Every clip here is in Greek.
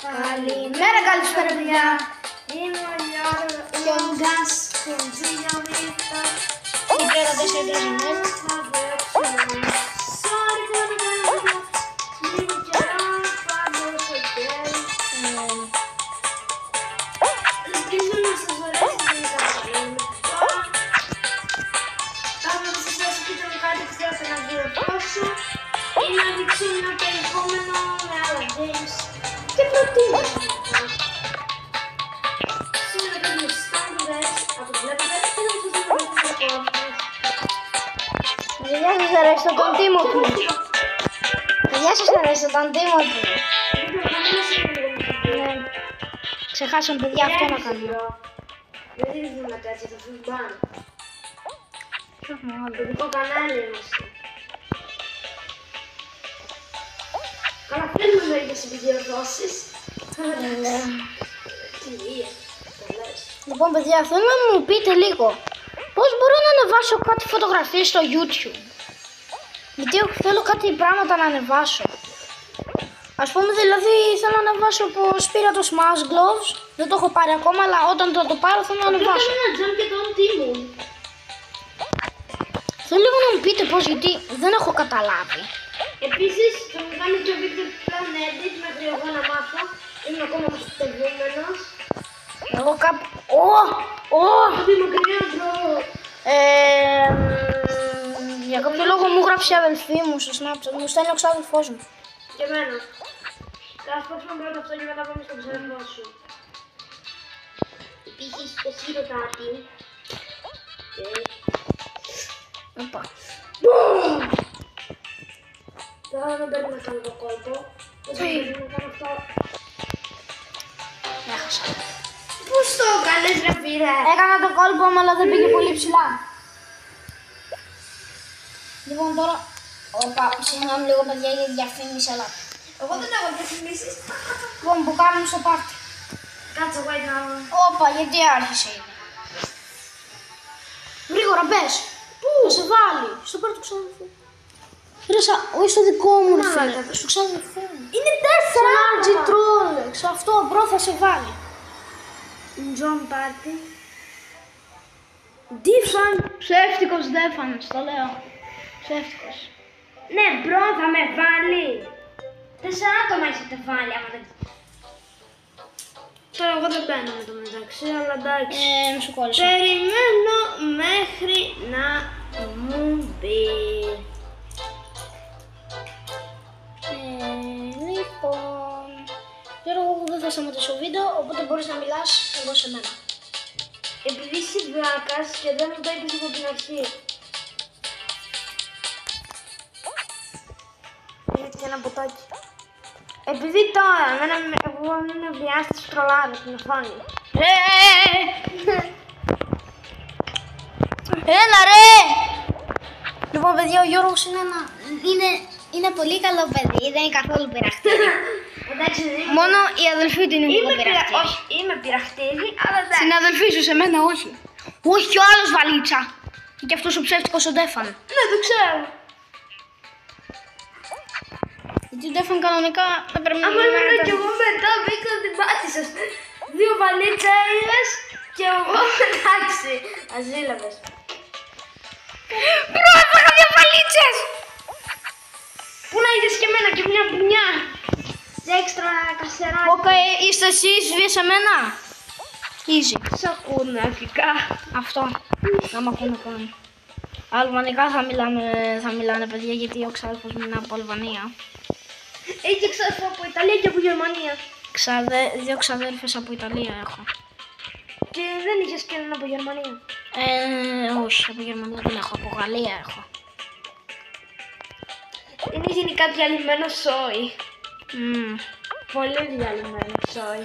Καλημέρα, καλησπέρα παιδιά. Είμαι ο Γιώργας. Η πέρα 4-3 ή να δείξω ένα περιεχόμενο με άλλα games και προτείνω. Σήμερα κάνουμε standards, από το βλέπετε, και να σας δούμε το podcast. Παιδιά σας αρέσει το τίμο του. Παιδιά σας αρέσει το τίμο του. Ξεχάσαμε παιδιά αυτό να κάνουμε. Δεν δίνουμε τέτοια, θα φύγουν πάνω. Το δικό κανάλι είμαστε. Καλά, θέλουμε μερικές επιδιορθώσεις. Λοιπόν παιδιά, θέλω να μου πείτε λίγο πώς μπορώ να ανεβάσω κάτι φωτογραφίες στο YouTube. Γιατί θέλω κάτι πράγματα να ανεβάσω. Ας πούμε δηλαδή θέλω να ανεβάσω πως πήρα το Smash Gloves. Δεν το έχω πάρει ακόμα, αλλά όταν το πάρω θέλω να ανεβάσω. Πρέπει να jump και τον Τίμου. Θέλω λίγο να μου πείτε πώς, γιατί δεν έχω καταλάβει. Επίσης, θα μου κάνει και ο Victor πλέον edit μέχρι εγώ να μάθω. Είμαι ακόμα μαθητευόμενος. Εγώ κάπου... Ότι μακριά μπρο. Για κάποιο λόγο μου γράψει η αδελφή μου στο Snapchat. Μου στέλνει ο ξάδελφός μου. Και εμένα. Θα σπάσουμε πρώτα αυτό και μετά πάμε στον ξαδελφό σου. Επίσης, εσύ ρωτάτη. Οπα. Τώρα δεν πρέπει να κάνω το κόλπο. Δεν πρέπει να κάνω αυτό. Έχασα. Πώς το έκανες ρε φίλε? Έκανα το κόλπο μου, αλλά δεν πήγε πολύ ψηλά. Λοιπόν τώρα... Οπα, συγγνώμη λίγο παιδιά για διαφήμιση, αλλά... Εγώ δεν έχω διαφημίσεις. Λοιπόν, που κάνουμε στο πάρτι. Κάτσε εγώ να... Όπα, γιατί άρχισε ήδη. Γρήγορα μπες. Πού? Θα σε βάλει. Στο πάρτι του ξαδελφού. Ρίσα, όχι στο δικό μου ρε φίλε. Στο ξαδελφού μου. Είναι 4! Στον RG Trolex. Αυτό μπρο θα σε βάλει. John Party. Ντίφαν. Ψεύτικος Ντέφαν, το λέω. Ψεύτικος. Ναι, μπρο, θα με βάλει. 4 άτομα έχετε βάλει, άμα δεν... Τώρα εγώ δεν μπαίνω με το μεταξύ, αλλά εντάξει. Μη σου κόλλησα. Περιμένω μέχρι να μου μπει. Λοιπόν... Γιώργο, εγώ δεν θα σταματήσω βίντεο, οπότε μπορείς να μιλάς εδώ σε μένα. Επειδή είσαι βλάκας και δεν μου το είπες από την αρχή. Είναι και ένα ποτάκι. Επειδή τώρα εγώ είμαι βιάστη στο τρολάρι στην οθόνη. Έλα ρε! Λοιπόν παιδιά, ο Γιώργος είναι πολύ καλό παιδί, δεν είναι καθόλου πειραχτήρι. Εντάξει, δεν είμαι. Μόνο η αδελφή του είναι λίγο πειραχτήρι. Όχι, είμαι πειραχτήρι, αλλά εντάξει. Στην αδελφή σου, σε μένα όχι. Όχι κι ο άλλος βαλίτσα. Και αυτός ο ψεύτικος ο Ντέφαν. Ναι, το ξέρω. Γιατί ο Ντέφαν κανονικά δεν πρέπει να Άμα ήμουν κι εγώ μετά, μπήκα την πάτησες. 2 βαλίτσες και εγώ εντάξει. Αζήλαβες. Μπρο, έφαγα 2 βαλίτσες! Πού να είδες και εμένα και μια μπουνιά. Για έξτρα κασεράκι. Οκ, είστε εσείς βίες εμένα. Easy. Σ' ακούνε αρχικά. Αυτό. Να μ' ακούνε καν. Αλβανικά θα μιλάνε παιδιά, γιατί ο ξάδελφος μου είναι από Αλβανία. Έχει ξάδελφο από Ιταλία και από Γερμανία. 2 ξαδέλφες από Ιταλία έχω. Και δεν είχες και έναν από Γερμανία. Όχι, από Γερμανία δεν έχω, από Γαλλία έχω. Είναι γενικά διαλυμένο σόι. Mm. Πολύ διαλυμένο σόι.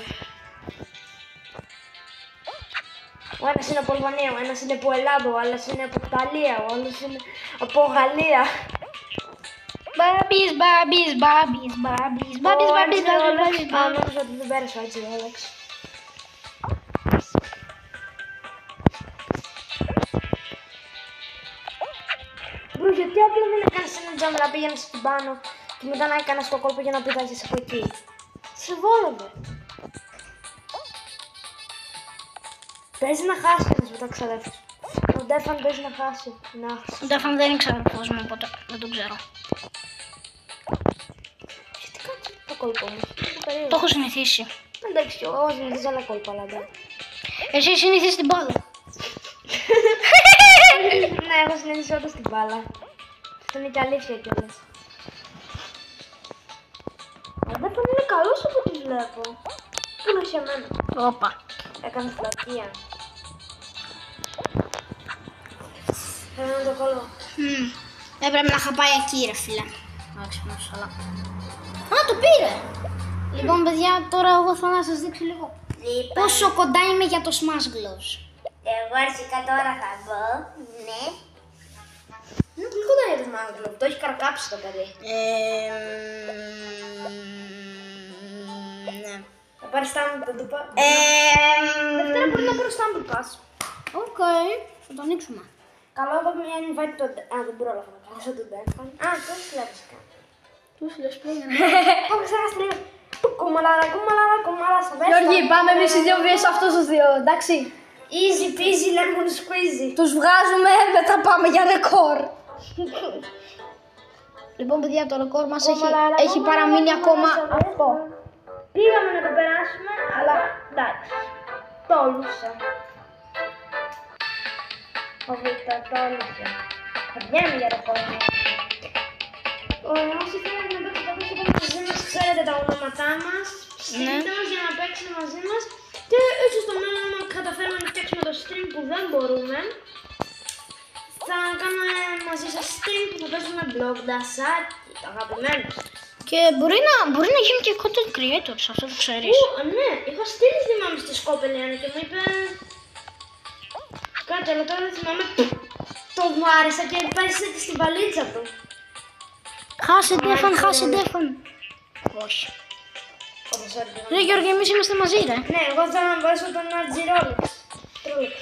Ο ένας είναι από Αλβανία, ο ένας είναι από Ελλάδα, ο άλλος είναι από Ιταλία, ο άλλος είναι από Γαλλία. Μπάμπις, μπάμπις, μπάμπις, μπάμπις, μπάμπις, μπάμπις, μπάμπις, μπάμπις. Νόμιζα ότι δεν πέρασα έτσι, Alex. Μπρο, γιατί απλά δεν έκανες έναν jump να πήγαινες στην πάνω και μετά να έκανες το κόλπο για να πετάγεις από εκεί. Ξεβόλευε. Παίζει να χάσει ένας με τα ξαδέρφια. Ο Ντέφαν παίζει να χάσει. Ο Ντέφαν δεν είναι ξαδερφός μου, οπότε δεν τον ξέρω. Τι κάνει το κόλπο μου. Το έχω συνηθίσει. Εντάξει, εγώ συνηθίζω άλλα κόλπα, αλλά δεν. Εσύ συνηθίζεις την μπάλα. Ναι, έχω συνηθίσει όντως την μπάλα. Αυτό είναι και αλήθεια κιόλας. Ο Ντέφαν είναι καλός από ό,τι βλέπω. Πού είναι σε μένα. Όπα. Έκανε φλατεία. Θέλω να το κόλλω. Έπρεπε να είχα πάει εκεί ρε φίλε. Εντάξει, αλλά... Α, το πήρε! Λοιπόν παιδιά, τώρα εγώ θα να σας δείξω λίγο πόσο κοντά είμαι για το Smash Gloves. Εγώ αρχικά τώρα θα μπω. Ναι. Είναι πολύ κοντά για το Smash. Το έχει καρκάψει το παιδί. Ναι. Θα πάρει Stumble Pass. Δευτέρα μπορεί να πάρει Stumble Pass. Οκ, θα το ανοίξουμε. Καλό εδώ μια invite το... Α, δεν πρόλαβα να καλέσω τον Ντέφαν. Α, πώς βλέπεις καν. Τους λες πήγαινε. Έχω ξεχάσει λίγο. Κουμαλάρα, κουμαλάρα, Γιώργη, πάμε εμείς οι δύο βίες αυτούς τους δύο, εντάξει. Easy peasy lemon squeezy. Τους βγάζουμε, μετά πάμε για ρεκόρ. Λοιπόν παιδιά, το ρεκόρ μας Κουμαλάρα, έχει παραμείνει ακόμα αυτό. Πήγαμε να το περάσουμε, αλλά εντάξει. Τόλουσα. Ο Βίκτορ τόλουσε. Θα βγαίνουμε για ρεκόρ. Όσοι θέλετε να παίξετε μαζί μας, ξέρετε τα ονόματά μας. Στείλτε μας για να παίξετε μαζί μας. Και ίσως στο μέλλον, άμα καταφέρουμε να φτιάξουμε το stream που δεν μπορούμε, θα κάνουμε μαζί σας stream που θα παίζουμε blog δασάκι, το αγαπημένο σας. Και μπορεί να γίνουν και content creators, αυτό το ξέρεις. Ναι, είχα στείλει θυμάμαι στη Σκόπελιαν και μου είπε κάτι, αλλά τώρα δεν θυμάμαι. Το μου άρεσε και πέσε και στην παλίτσα του. Χάσε Ντέφαν, χάσε Ντέφαν. Όχι. Όπως έρχεται. Ρε Γιώργη, εμείς είμαστε μαζί ρε. Ναι, εγώ θέλω να βάζω τον Ατζιρόλεξ. Τρόλεξ.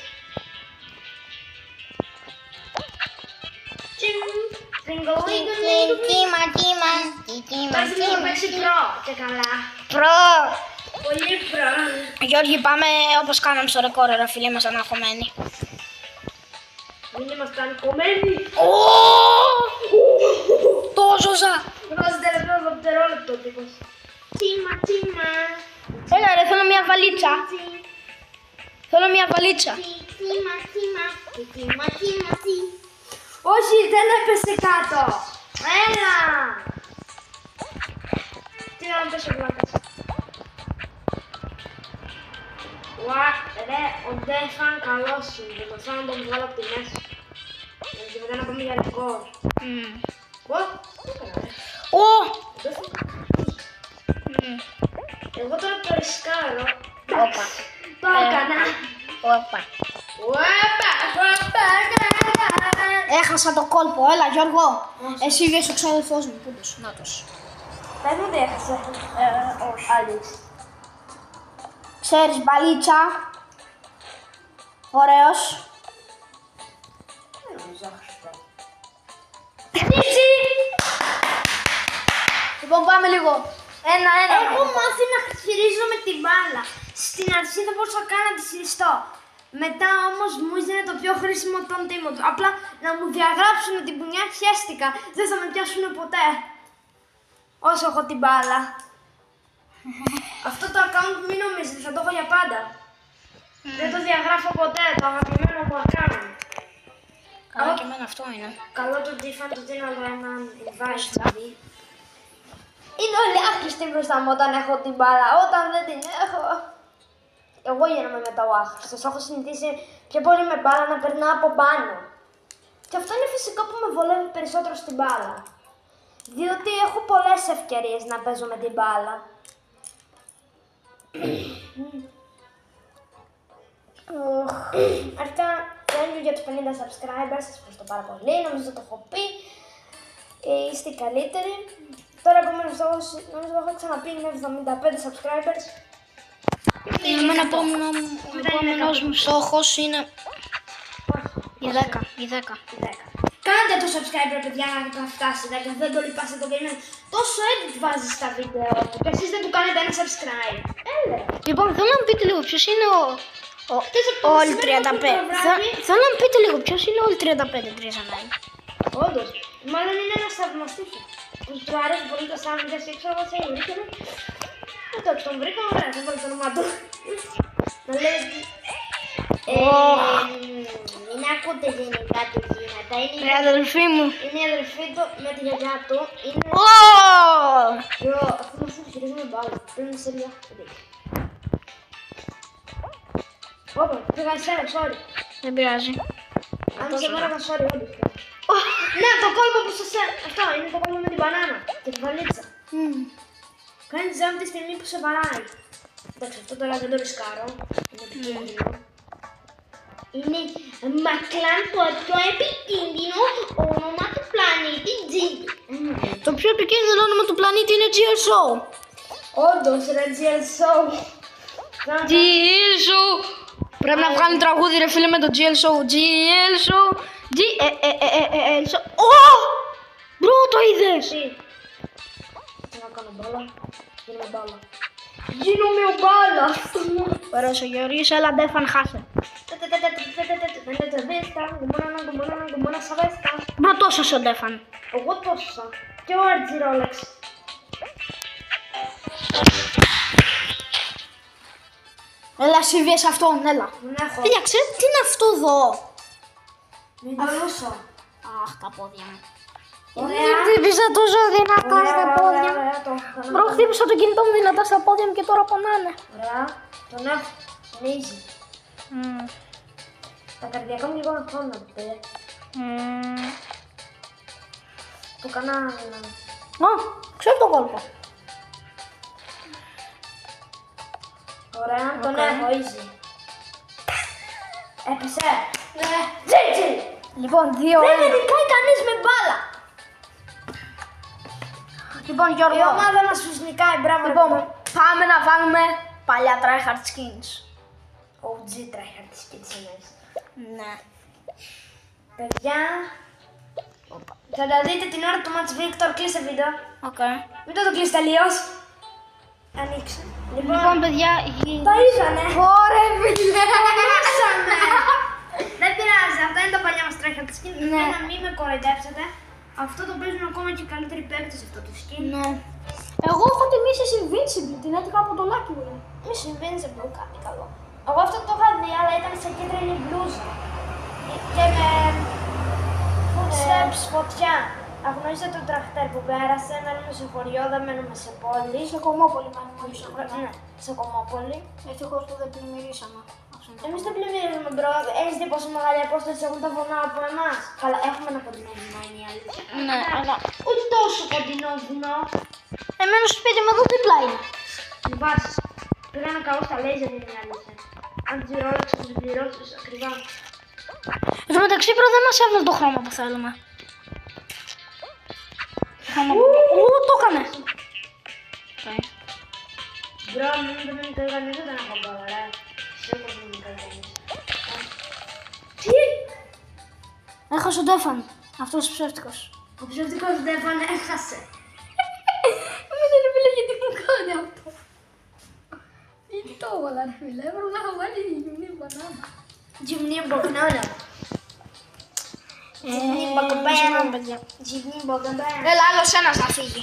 Πας λίγο παίξει προ και καλά. Προ. Πολύ προ. Γιώργη, πάμε όπως κάναμε στο ρεκόρ ρε φίλοι, ήμασταν αγχωμένοι. Μην ήμασταν κομμένοι. Το ζώζα. Βάζει τελευταίο δευτερόλεπτο ο τύπος. Τσίμα, τσίμα. Έλα ρε, θέλω μια βαλίτσα. Θέλω μια βαλίτσα. Τσίμα, τσίμα. Τσίμα, τσίμα, τσί. Όχι, δεν έπεσε κάτω. Έλα. Τι να μου πέσει ο βλάκας. Ρε, ο Ντέφαν καλός είναι. Το θέλω να τον βγάλω από τη μέση. Και μετά να πάμε για ρεκόρ. Εγώ τώρα το ρισκάρω. Όπα. Το έκανα. Όπα. Έχασα το κόλπο, έλα Γιώργο. Εσύ βγες ο ξαδελφός μου, πούντος, νάτος. Πες μου τι έχασε. Όχι. Άλλης. Ξέρεις μπαλίτσα. Ωραίος. Νίτσι! Λοιπόν πάμε λίγο. Ένα. Έχω μάθει να χειρίζομαι την μπάλα. Στην αρχή δεν μπορούσα καν να τη χειριστώ. Μετά όμως μου είναι το πιο χρήσιμο τον τίμο του. Απλά να μου διαγράψουν την πουνιά χέστηκα. Δεν θα με πιάσουν ποτέ. Όσο έχω την μπάλα. Αυτό το account μην νομίζετε, θα το έχω για πάντα. Δεν το διαγράφω ποτέ, το αγαπημένο μου account. Καλά και εμένα αυτό είναι. Καλό το Ντέφαν του δίνω άλλο έναν invite δηλαδή. Είναι όλοι άχρηστοι μπροστά μου όταν έχω την μπάλα. Όταν δεν την έχω, εγώ γίνομαι μετά ο άχρηστος. Έχω συνηθίσει πιο πολύ με μπάλα να περνάω από πάνω. Και αυτό είναι φυσικό που με βολεύει περισσότερο στην μπάλα. Διότι έχω πολλές ευκαιρίες να παίζω με την μπάλα. Αρχικά thank you για τους 50 subscribers, σας ευχαριστώ πάρα πολύ, νομίζω το έχω πει. Είστε οι καλύτεροι. Τώρα επόμενος στόχος, νομίζω το έχω ξαναπεί, είναι 75 subscribers. Εμένα επόμενος μου στόχος είναι οι 10. Κάντε το subscriber παιδιά να φτάσει 10, δεν το λυπάστε το καημένο. τόσο edit βάζει στα βίντεο του και εσείς δεν του κάνετε ένα subscribe. Έλα. Λοιπόν, θέλω να μου πείτε λίγο ποιος είναι ο Όλ 35. Θέλω να μου πείτε λίγο ποιος είναι ο Όλ 35 3 Όντως, μάλλον είναι ένας θαυμαστής. Του αρέσει πολύ το sound και ξέρω εγώ σε ήρθε. Εντάξει, τον βρήκα, ωραία, θα βάλω το όνομά του. Να λέει... Μην ακούτε γενικά τι γίνεται. Είναι η αδελφή μου. Είναι η αδελφή του με τη γιαγιά του. Είναι... Αυτό μας χειρίζουμε μπάλα. Πρέπει να σε λίγο. Όπα, πήγα εσένα, sorry. Δεν πειράζει. Αν και εμένα τα sorry, όντως. Ναι, το κόλπο που σας... Αυτό είναι το κόλπο με την μπανάνα και τη βαλίτσα. Κάνει jump τη στιγμή που σε βαράει. Εντάξει, αυτό τώρα δεν το ρισκάρω. Είναι επικίνδυνο. Είναι Μακλάν το πιο επικίνδυνο όνομα του πλανήτη G. Το πιο επικίνδυνο όνομα του πλανήτη είναι GLSO. Όντως, ρε GLSO. GLSO. Πρέπει να βγάλει τραγούδι ρε φίλε με το GLSO. GLSO. GLSO. Μπρο, το είδες. Τι να κάνω μπάλα. Γίνομαι μπάλα. Γίνομαι ο μπάλα. Ωραίος ο Γεωργής, έλα Ντέφαν χάσε. Μπρο, τόσος ο Ντέφαν. Εγώ τόσα. Και ο RG Rolex. Έλα συμβίες αυτόν, έλα. Δεν έχω. Παιδιά, ξέρετε τι είναι αυτό εδώ. Μην το λούσω. Αχ, τα πόδια μου. Ωραία. Χτύπησα τόσο δυνατά στα πόδια μου. Ωραία, Μπρο, χτύπησα το κινητό μου δυνατά στα πόδια μου και τώρα πονάνε. Ωραία, τον έχω. Είναι easy. Τα καρδιακά μου λίγο αγχώνονται. Του κανάλι. Ξέρω το κόλπο. Ωραία, τον έχω easy. Έπεσε. Ναι. GG. Λοιπόν, 2-1. Δεν με δικάει κανείς με μπάλα. Λοιπόν, Γιώργο. Η ομάδα μας τους νικάει, μπράβο. Λοιπόν, πάμε να βάλουμε παλιά tryhard skins. OG tryhard skins εννοείς. Ναι. Παιδιά, θα τα δείτε την ώρα του Match Victor, κλείσε βίντεο. Οκ. Μην το κλείσει τελείως. Ανοίξε. Λοιπόν, παιδιά, Τα είδανε. Ωραία, φίλε. Ανοίξανε. Δεν πειράζει, αυτά είναι τα παλιά μας tryhard skins. Ναι. Να μην με κοροϊδέψετε. Αυτό το παίζουν ακόμα και καλύτεροι παίκτες αυτό το skin. Ναι. Εγώ έχω τη Mrs. Invincible, την έτυχα από το Lucky Wheel. Μη συμβαίνει που κάτι καλό. Εγώ αυτό το είχα δει, αλλά ήταν σε κίτρινη μπλούζα. Και με footsteps φωτιά. Αγνώρισα τον τραχτέρ που πέρασε, μένουμε σε χωριό, δεν μένουμε σε πόλη. Σε Κομμόπολη μένουμε. Ναι, σε Κομμόπολη. Ευτυχώς που δεν πλημμυρίσαμε. Εμείς δεν πλημμυρίζουμε, μπρο. Έχεις δει πόσο μεγάλη απόσταση έχουν τα βουνά από εμάς. Καλά, έχουμε ένα κοντινό βουνό, είναι η αλήθεια. Ναι, αλλά Ούτε τόσο κοντινό βουνό. εμένα στο σπίτι μου εδώ δίπλα είναι. Μην βάζεις. Πήγα να καώ στα λέιζερ, είναι η αλήθεια. Αν τη Rolex θα την πληρώσεις ακριβά. Εν τω μεταξύ, προ δεν μας έβαλε το χρώμα που θέλουμε. Το έκανε. Μπρο, μην με νικάει κανείς, δεν έχω μπάλα, ρε. Σίγουρα δεν με νικάει κανείς. Τι! Έχασε ο Ντέφαν. Αυτός ο ψεύτικος. Ο ψεύτικος Ντέφαν έχασε. Μην είναι φίλε γιατί μου κάνει αυτό. Γιατί το έβαλα ρε φίλε, έπρεπε να έχω βάλει γυμνή μπανάνα. Γυμνή μπογνώνα. Γυμνή μπογνώνα. Γυμνή μπογνώνα. Έλα, άλλος ένας να φύγει.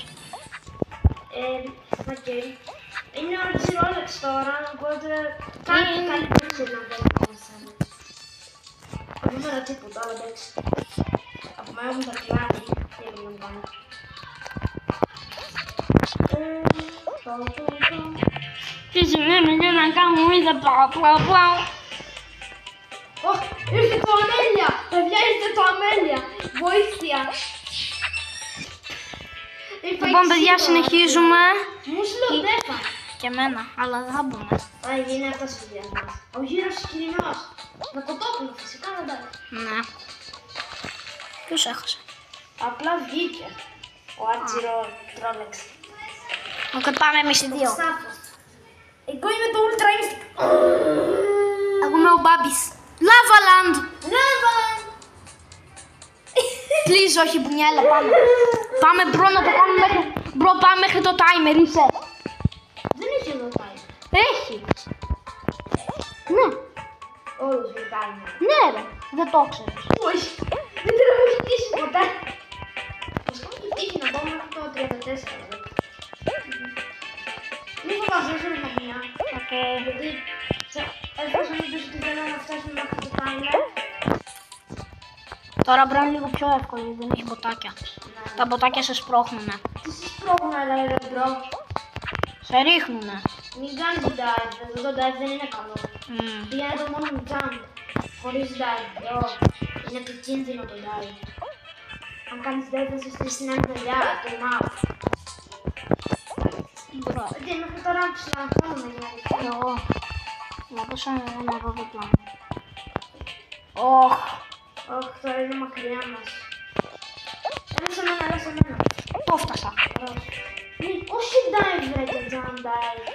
Οκ. Είναι ο RG Rolex τώρα, οπότε κάτι καλύτερο να δω μέσα. Από μένα τίποτα, αλλά εντάξει. Από μένα έχουν τα κλάδι, τι έγινε πάνω. Τι σημαίνει για να κάνουμε είδα πλαου. Ήρθε το αμέλεια! Παιδιά, ήρθε το αμέλεια! Βοήθεια! Λοιπόν, παιδιά, συνεχίζουμε. Μου σου Ντέφαν. Και εμένα, αλλά δεν θα μπούμε. Α, είναι αυτός ο διασμός. Ο γύρος σκηνός. Με κοτόπουλο, φυσικά να τα. Ναι. Ποιος έχασε. Απλά βγήκε. Ο RG Rolex. Οκ, πάμε εμείς οι δύο. Στάφος. Εγώ είμαι το Ultra Instinct. Εγώ είμαι ο Μπάμπης. Lavaland! Λάβαν! Please, όχι μπουνιά, έλα πάμε. Πάμε μπρο να το κάνουμε Μπρο, πάμε μέχρι το timer, είσαι. Δεν έχει εδώ timer. Έχει. Ναι, Όλος με timer. ναι ρε, δεν το ξέρεις. Όχι. Δεν θέλω να μου έχει τύχει ποτέ. Ας κάνω και τύχει να πάω μέχρι το 34. Μην φοβάσαι, δεν θέλω να μια. Οκ. Γιατί εφόσον είπες ότι θέλω να φτάσουμε μέχρι το timer. Τώρα πρέπει να είναι λίγο πιο εύκολο, γιατί δεν έχει μποτάκια. Τα μποτάκια σε σπρώχνουνε. Τι σας πρόβλημα ρε μπρο. Σε ρίχνουνε. Μην κάνεις dive, εδώ το dive δεν είναι καλό. Πήγαινε το μόνο με jump. Χωρίς dive, μπρο. Είναι επικίνδυνο το dive. Αν κάνεις dive θα σε στήσει στην άλλη μεριά, το map. Μπρο. Γιατί μέχρι τώρα ψηλαφώνομαι για αλήθεια. Εγώ. Να πω σαν ένα εδώ δίπλα μου. Ωχ. Όχι, τώρα είναι μακριά μας. Έλα σε μένα, έλα σε μένα. Το έφτασα. Όχι dive ρε και jump dive.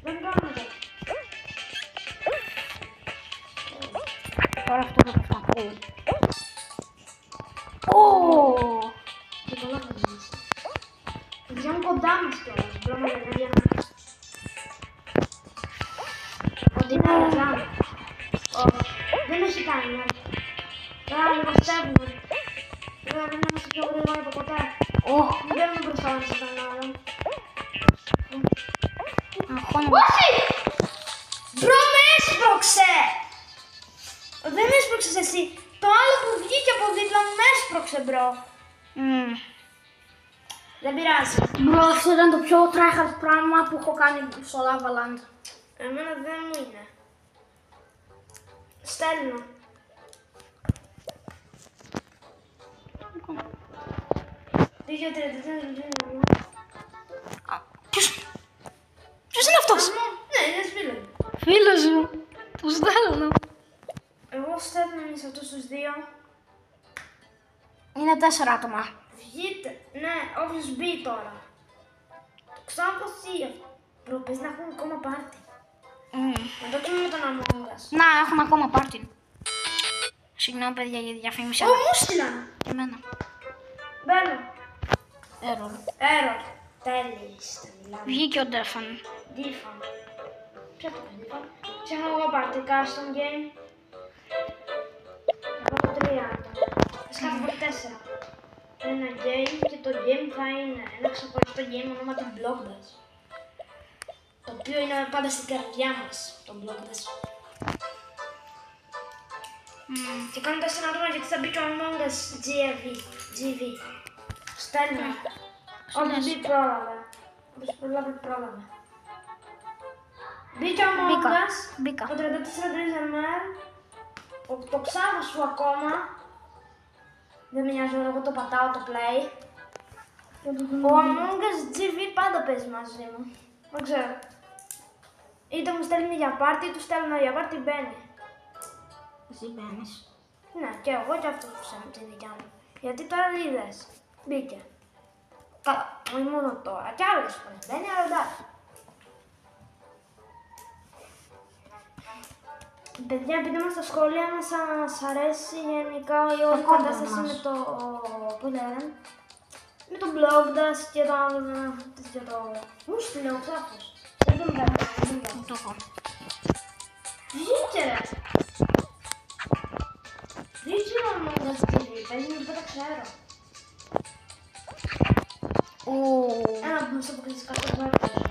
Δεν κάνουμε. Τώρα αυτό το πέφτω. Ω. Και πολλά θα δεις. Βγαίνουν κοντά μας κιόλας, μπρο με παιδιά. Κοντινά ρε jump. Όχι, δεν έχει κάνει. Τώρα λιγοστεύουμε. Πρέπει να είμαστε πιο γρήγορα από ποτέ. Ωχ. Μην παίρνουμε μπροστά μας στον άλλον. Αγχώνομαι. Όχι! Μπρο, με έσπρωξε! Δεν με έσπρωξες εσύ. Το άλλο που βγήκε από δίπλα μου με έσπρωξε, μπρο. Δεν πειράζει. Μπρο, αυτό ήταν το πιο tryhard πράγμα που έχω κάνει στο Lava Land. Εμένα δεν μου είναι. Στέλνω. Πήγε 34. Ποιος είναι αυτός? Ναι, είναι φίλο μου. Φίλος μου. Του στέλνω. Εγώ στέλνω εμείς αυτούς τους δύο. Είναι 4 άτομα. Βγείτε. Ναι, όποιος μπει τώρα. Το ξαναποσία. Μπρο, πες να έχουμε ακόμα πάρτι. Να το κάνουμε με τον Among Us. Να, έχουμε ακόμα πάρτι. Συγγνώμη παιδιά για τη διαφήμιση. Ω, μου στείλαν. Και εμένα. Μπαίνω. Error. Error. Τέλειες, τα μιλάμε. Βγήκε ο Ντέφαν. Diffan. Ποιο το κάνει, Diffan. Ξέχνα εγώ πάρτι custom game. Εγώ έχω 3 άτομα. Σκάφω από 4. Ένα game και το game θα είναι ένα ξεχωριστό game ονόματι Blockdash. Το οποίο είναι πάντα στην καρδιά μας, το Blockdash. Και κάνω 4 άτομα γιατί θα μπει και ο Among Us GV. Στέλνω. Όποιος μπει πρόλαβε. Όποιος προλάβει πρόλαβε. Μπήκε ο Among Us. Μπήκα. Ο 34 Grizzlemere. Το Ξάβο σου ακόμα. Δεν με νοιάζει, εγώ το πατάω το play. Ο Among Us GV πάντα παίζει μαζί μου. Δεν ξέρω. Είτε μου στέλνει για πάρτι, του στέλνω για πάρτι, μπαίνει. Εσύ μπαίνεις. Ναι, και εγώ και αυτό που ψάχνω τη δικιά μου. Γιατί τώρα δεν είδες. Μπήκε. Καλά, όχι μόνο τώρα. Κι άλλες φορές μπαίνει, αλλά εντάξει. Παιδιά, πείτε μας στα σχόλια αν σας αρέσει γενικά η όλη κατάσταση με το... Πώς λένε, με το Blockdash και το... Μου στείλε ο Ξάφος. Δεν τον πέτω, Το έχω. Βγήκε ρε! Βγήκε ο Among Us TV, παίζει με το ξέρω. Ένα που μας αποκλείσει κάτω από έπαιρνα.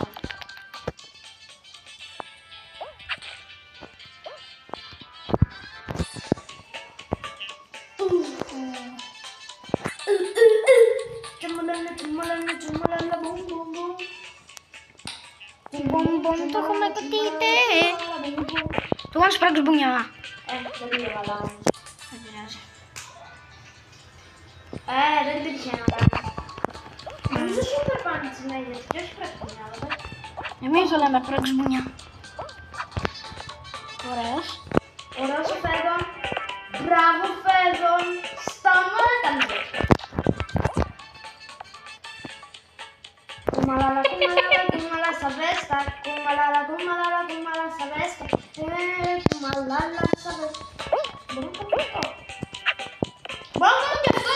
Το έχουμε κουτίτε. Του να σπράξεις μπουνιά. Δεν πήγε καλά όμως. Δεν πειράζει. Δεν υπήρχε ένα πράγμα. Νομίζω super punch λέγεται και όχι πρέπει να άλλο. Εμείς το λέμε πράξεις μπουνιά. Ωραίος. Ωραίος ο Φέδων. Μπράβο Φέδων. Σταμάτα μου. Κουμαλάλα, κουμαλάλα, κουμαλά σαβέστα. Κουμαλάλα, κουμαλάλα, κουμαλά σαβέστα. Κουμαλάλα σαβέστα. Μπορώ να το πω αυτό. Μπορώ να το πω και αυτό,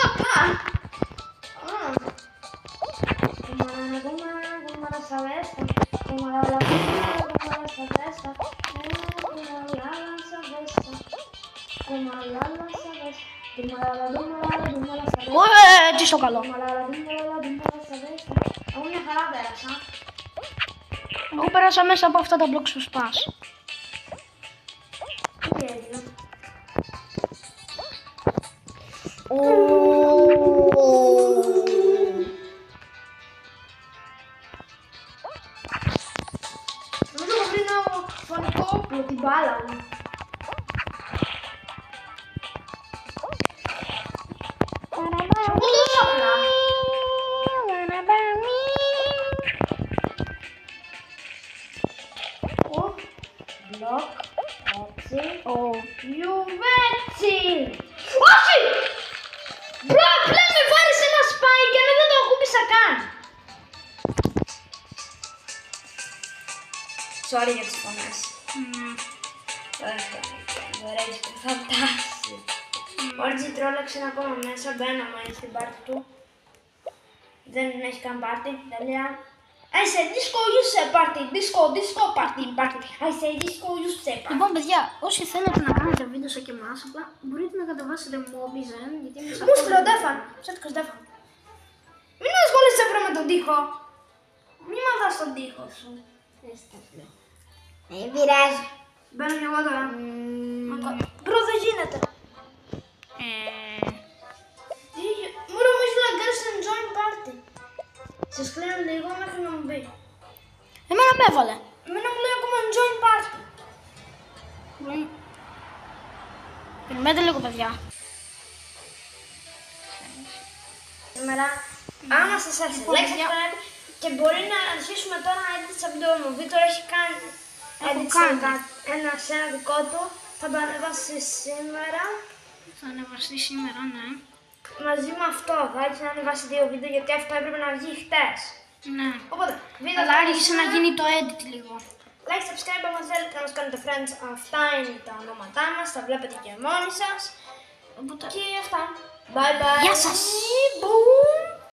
Τι στο καλό. Εγώ μια χαρά πέρασα. Εγώ πέρασα μέσα από αυτά τα blocks που σπάς. Τι έγινε. Νομίζω έχω βρει ένα φωνικό όπλο, την μπάλα μου. Μπλοκ, έτσι. Γιουβέτσι! Όχι! Μπρο, απλά με βάρεις ένα σπάι και δεν το ακούμπησα καν. Sorry για τις φωνές. Ωραία, θα φτάσει. Ο RG τρόλαξε ένα ακόμα μέσα, μπαίναμε στην πάρτι του. Δεν έχει καν πάρτι, τέλεια. I said disco, you say party, disco, party. I say disco, you say party. Λοιπόν, παιδιά, όσοι θέλετε να κάνετε βίντεο σαν και εμάς, απλά μπορείτε να κατεβάσετε Mobizen, γιατί εμείς Μου στροντέφαν, ψεύτικο Στέφαν. Μην ασχολείσαι βρε με τον τοίχο. Μη μαθάς τον τοίχο σου. Δεν πειράζει. Μπαίνω κι εγώ τώρα. Μπρο, δεν γίνεται. Μωρό, μου είσαι λαγκάρεις στην join party. Σας κλαίω λίγο μέχρι να μου πει. Εμένα με έβαλε. Εμένα μου λέει ακόμα join party. Περιμένετε λίγο, παιδιά. Σήμερα, άμα σας άρεσε, like, subscribe και μπορεί να αρχίσουμε τώρα να edit σαν βίντεο μου. Ο Βίτορ έχει κάνει edit σε ένα δικό του. Θα το ανεβάσει σήμερα. Θα ανεβαστεί σήμερα, ναι. Μαζί με αυτό θα άρχισε να ανεβάσει 2 βίντεο γιατί αυτό έπρεπε να βγει χτες. Ναι. Οπότε, βίντεο Αλλά άρχισε να γίνει το edit λίγο. Like, subscribe άμα θέλετε να μας κάνετε friends. Αυτά είναι τα ονόματά μας, τα βλέπετε και μόνοι σας. Οπότε... Και αυτά. Bye bye. Γεια σας. Boom.